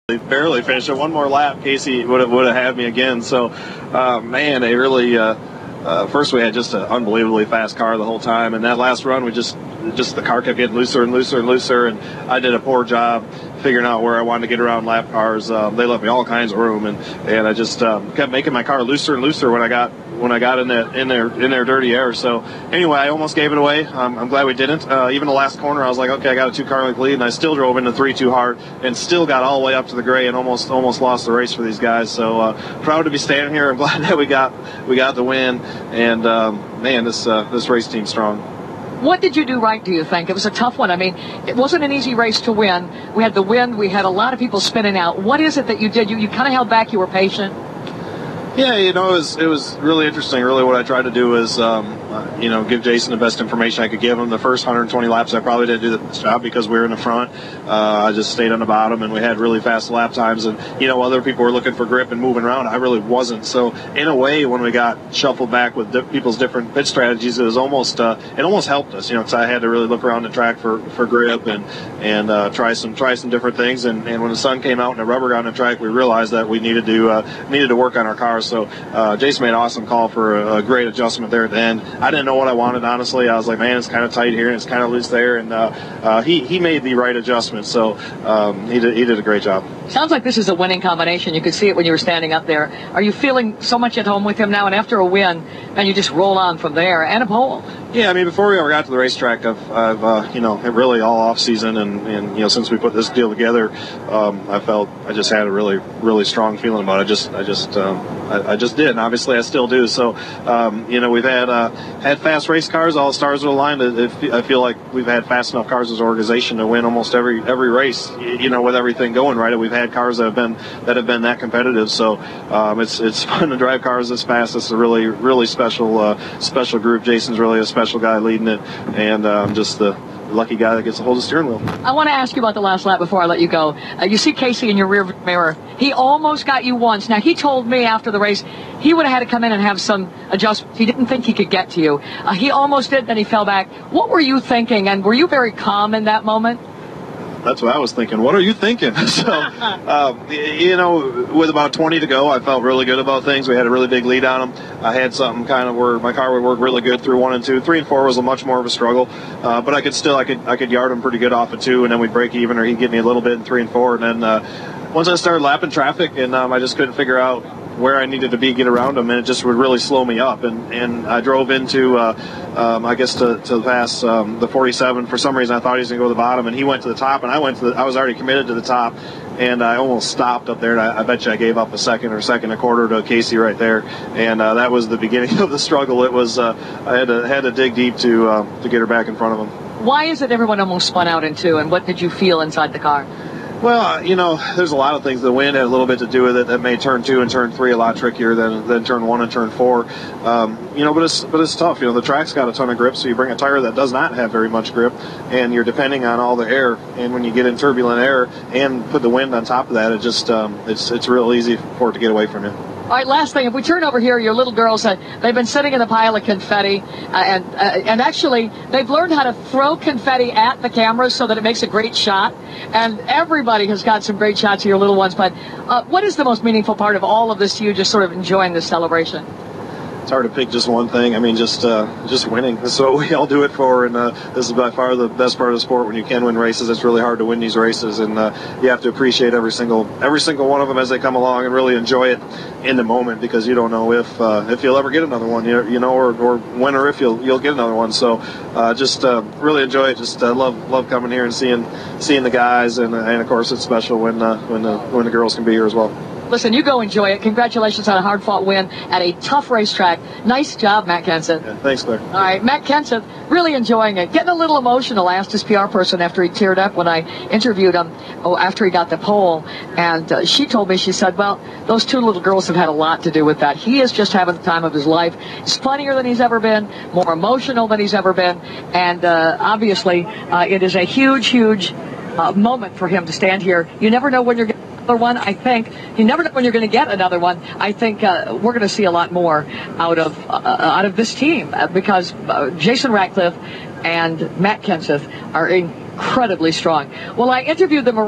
Barely finished it. One more lap, Casey would have had me again. So, man, they really. First, we had just an unbelievably fast car the whole time, and that last run, we just the car kept getting looser and looser and looser, and I did a poor job figuring out where I wanted to get around lap cars. They left me all kinds of room, and I just kept making my car looser and looser when I got in their dirty air. So anyway, I almost gave it away. I'm glad we didn't. Even the last corner, I was like, okay, I got a 2-car length lead, and I still drove into 3 too hard, and still got all the way up to the gray, and almost lost the race for these guys. So proud to be standing here. I'm glad that we got the win, and man, this race team's strong. What did you do right, do you think? It was a tough one. I mean, it wasn't an easy race to win. We had the wind. We had a lot of people spinning out. What is it that you did? You kind of held back. You were patient. Yeah, it was really interesting. Really, what I tried to do was, give Jason the best information I could give him. The first 120 laps, I probably didn't do the best job because we were in the front. I just stayed on the bottom, and we had really fast lap times. And other people were looking for grip and moving around. I really wasn't. So in a way, when we got shuffled back with people's different pit strategies, it was almost helped us. Because I had to really look around the track for grip and try some different things. And when the sun came out and the rubber got on the track, we realized that we needed to work on our cars. So Jason made an awesome call for a great adjustment there at the end. I didn't know what I wanted, honestly. I was like, man, it's kind of tight here and it's kind of loose there, and he made the right adjustment. So he did a great job. Sounds like this is a winning combination. You could see it when you were standing up there. Are you feeling so much at home with him now? And after a win, and you just roll on from there and a pole. Yeah, I mean, before we ever got to the racetrack, I've really all off season and since we put this deal together, I just had a really, really strong feeling about it. I just did, and obviously I still do. So, we've had fast race cars. All the stars are aligned. I feel like we've had fast enough cars as an organization to win almost every race. With everything going right, we've had cars that have been that competitive. So, it's fun to drive cars this fast. It's a really, really special group. Jason's really a special guy leading it, and just the lucky guy that gets to hold the steering wheel. I want to ask you about the last lap before I let you go. You see Casey in your rear mirror. He almost got you once. Now, he told me after the race he would have had to come in and have some adjustments. He didn't think he could get to you. He almost did, then he fell back. What were you thinking, and were you very calm in that moment? That's what I was thinking. What are you thinking? So, with about 20 to go, I felt really good about things. We had a really big lead on them. I had something kind of where my car would work really good through 1 and 2. 3 and 4 was much more of a struggle, but I could yard him pretty good off of 2, and then we'd break even, or he'd get me a little bit in 3 and 4. And then once I started lapping traffic, and I just couldn't figure out where I needed to get around him, and it just would really slow me up. And I drove into, to pass the 47. For some reason, I thought he was going to go to the bottom, and he went to the top, and I was already committed to the top, and I almost stopped up there, and I bet you I gave up a second and a quarter to Casey right there, and that was the beginning of the struggle. It was I had to dig deep to get her back in front of him. Why is it everyone almost spun out in 2, and what did you feel inside the car? Well, there's a lot of things. The wind had a little bit to do with it. That made turn 2 and turn 3 a lot trickier than turn 1 and turn 4. But it's tough. The track's got a ton of grip, so you bring a tire that does not have very much grip, and you're depending on all the air. And when you get in turbulent air and put the wind on top of that, it just it's real easy for it to get away from you. All right, last thing. If we turn over here, your little girls, they've been sitting in a pile of confetti, and actually they've learned how to throw confetti at the cameras so that it makes a great shot. And everybody has got some great shots of your little ones. But what is the most meaningful part of all of this to you, just sort of enjoying this celebration? It's hard to pick just one thing. I mean, just winning. That's what we all do it for, and this is by far the best part of the sport. When you can win races, it's really hard to win these races, and you have to appreciate every single one of them as they come along, and really enjoy it in the moment, because you don't know if you'll ever get another one, or when or if you'll get another one. So just really enjoy it. Just love coming here and seeing the guys, and of course it's special when the girls can be here as well. Listen, you go enjoy it. Congratulations on a hard-fought win at a tough racetrack. Nice job, Matt Kansa. Yeah, thanks, Claire. All right, Matt Kansa, really enjoying it. Getting a little emotional. I asked his PR person after he teared up when I interviewed him after he got the pole. And she told me, she said, well, those 2 little girls have had a lot to do with that. He is just having the time of his life. He's funnier than he's ever been, more emotional than he's ever been. And obviously, it is a huge, huge moment for him to stand here. You never know when you're going to one. I think you never know when you're going to get another one. I think we're going to see a lot more out of this team because Jason Ratcliffe and Matt Kenseth are incredibly strong. Well, I interviewed them